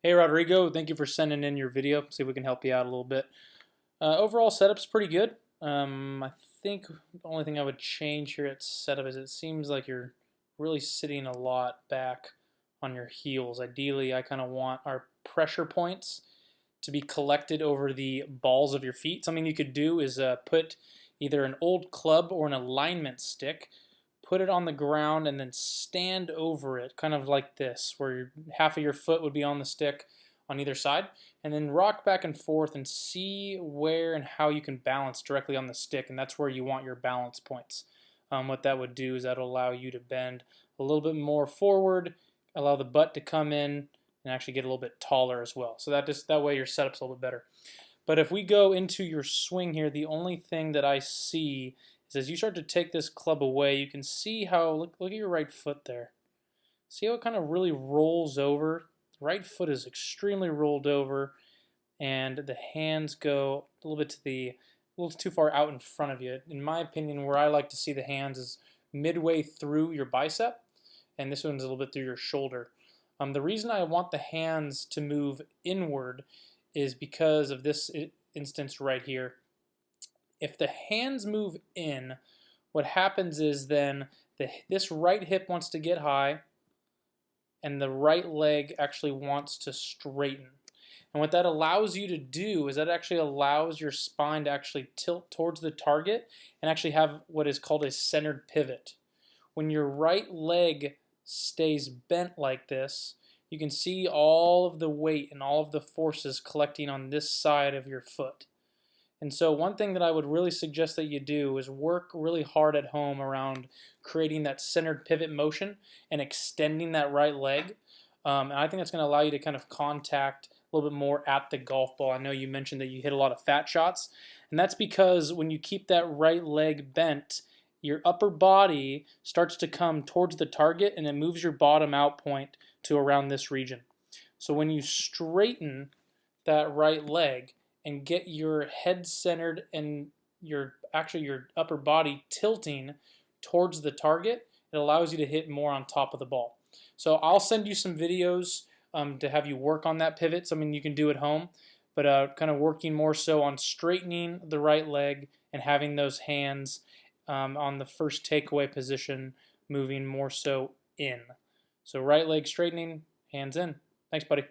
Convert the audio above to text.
Hey Rodrigo, thank you for sending in your video. See if we can help you out a little bit. Overall setup's pretty good. I think the only thing I would change here at setup is it seems like you're really sitting a lot back on your heels. Ideally, I kind of want our pressure points to be collected over the balls of your feet. Something you could do is put either an old club or an alignment stick, put it on the ground, and then stand over it, kind of like this, where half of your foot would be on the stick on either side, and then rock back and forth and see where and how you can balance directly on the stick, and that's where you want your balance points. What that would do is that'll allow you to bend a little bit more forward, allow the butt to come in, and actually get a little bit taller as well. So that way your setup's a little bit better. But if we go into your swing here, the only thing that I see is as you start to take this club away, you can see how, look at your right foot there. See how it kind of really rolls over? The right foot is extremely rolled over, and the hands go a little too far out in front of you. In my opinion, where I like to see the hands is midway through your bicep, and this one's a little bit through your shoulder. The reason I want the hands to move inward is because of this instance right here. If the hands move in, what happens is then this right hip wants to get high, and the right leg actually wants to straighten. And what that allows you to do is that actually allows your spine to actually tilt towards the target and actually have what is called a centered pivot. When your right leg stays bent like this, you can see all of the weight and all of the forces collecting on this side of your foot. And so one thing that I would really suggest that you do is work really hard at home around creating that centered pivot motion and extending that right leg. And I think that's going to allow you to kind of contact a little bit more at the golf ball. I know you mentioned that you hit a lot of fat shots, and that's because when you keep that right leg bent, your upper body starts to come towards the target and it moves your bottom out point to around this region. So when you straighten that right leg and get your head centered and your upper body tilting towards the target, it allows you to hit more on top of the ball. So I'll send you some videos to have you work on that pivot, something you can do at home, but kind of working more so on straightening the right leg and having those hands on the first takeaway position, moving more so in. So right leg straightening, hands in. Thanks, buddy.